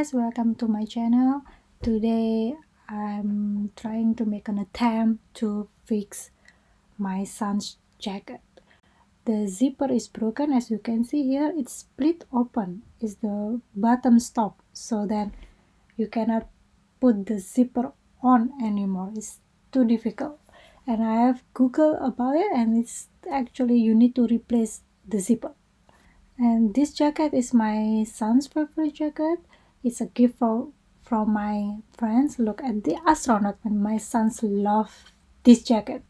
guys, welcome to my channel. Today I'm trying to make an attempt to fix my son's jacket. The zipper is broken, as you can see here. It's split open, is the bottom stop, so that you cannot put the zipper on anymore. It's too difficult, and I have Googled about it, and it's actually you need to replace the zipper. And this jacket is my son's favorite jacket. It's a gift from my friends. Look at the astronaut, and my sons love this jacket.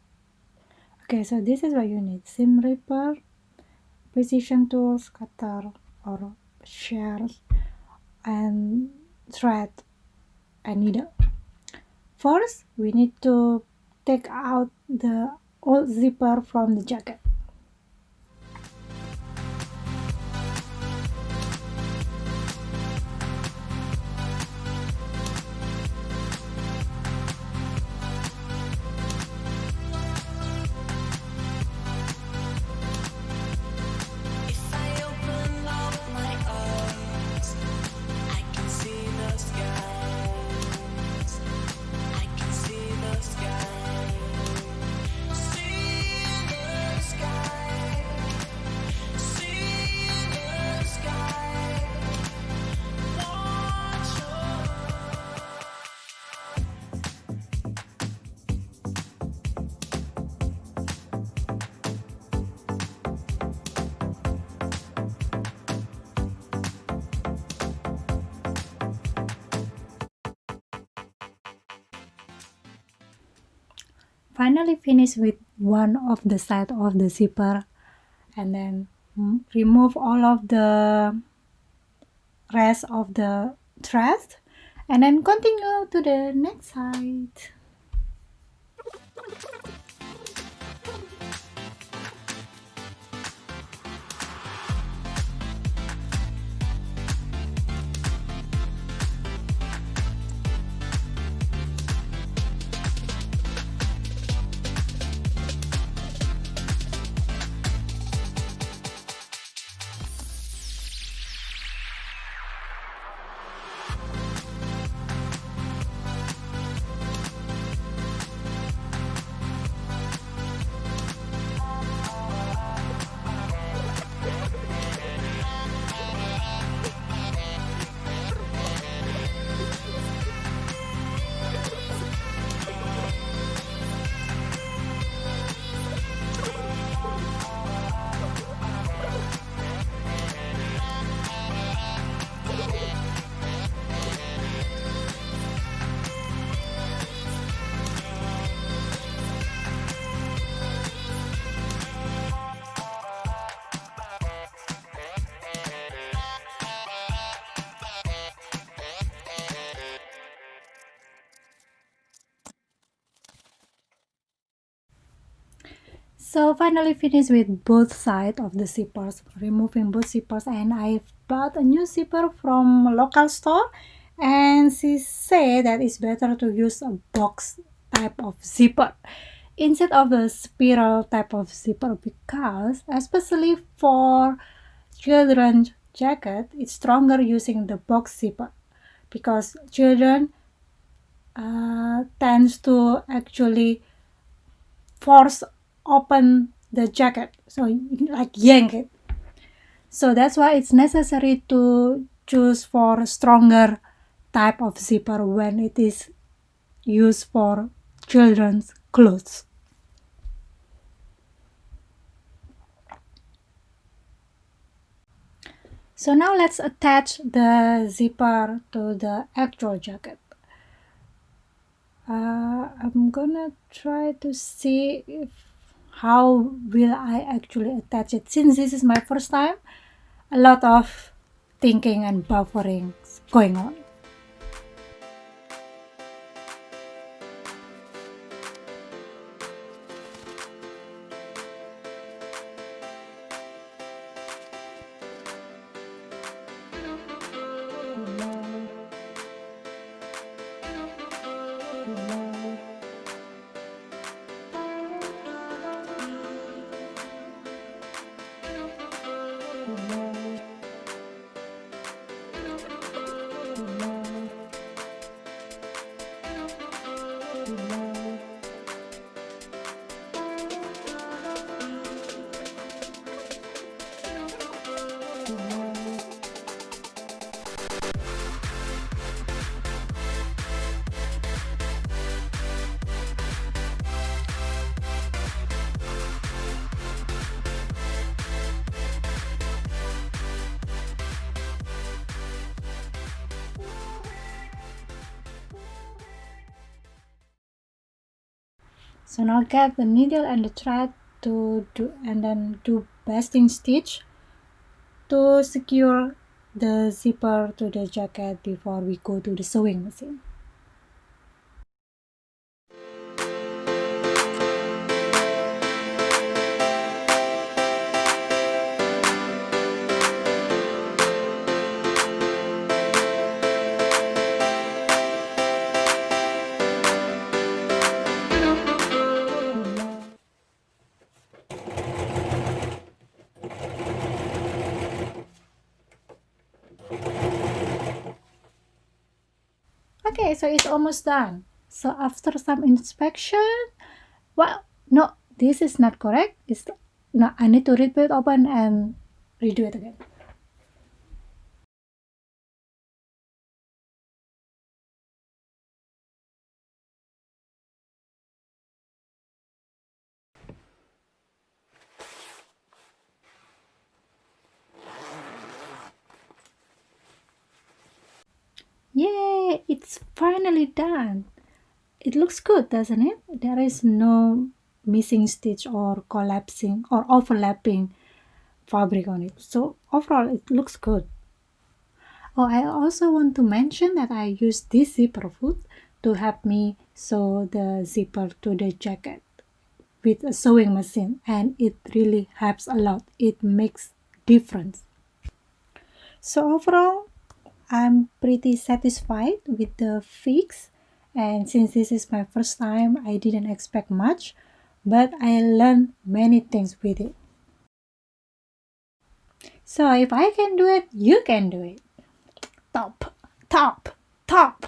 Okay, so this is what you need: seam ripper, precision tools, cutter or shears, and thread and needle. First, we need to take out the old zipper from the jacket. If I open up my eyes, I can see the skies. I can see the sky. See the sky. See the sky. Watch Finally finished with one of the side of the zipper, and then remove all of the rest of the thread, and then continue to the next side. So finally finished with both sides of the zippers, removing both zippers, and I bought a new zipper from a local store, and she said that it's better to use a box type of zipper instead of the spiral type of zipper, because especially for children's jacket it's stronger using the box zipper, because children tends to actually force open the jacket, so like yank it. So that's why it's necessary to choose for a stronger type of zipper when it is used for children's clothes. So now let's attach the zipper to the actual jacket. I'm gonna try to see how will I actually attach it. Since this is my first time, a lot of thinking and buffering going on. So now get the needle and the thread to do, and then do basting stitch to secure the zipper to the jacket before we go to the sewing machine. Okay, so it's almost done. So after some inspection, well, no, this is not correct. It's no, I need to rip it open and redo it again. Yay, it's finally done. It looks good, doesn't it? There is no missing stitch or collapsing or overlapping fabric on it. So overall, it looks good. Oh, I also want to mention that I use this zipper foot to help me sew the zipper to the jacket with a sewing machine, and it really helps a lot. It makes difference. So overall, I'm pretty satisfied with the fix, and since this is my first time, I didn't expect much, but I learned many things with it. So if I can do it, you can do it. Top, top, top.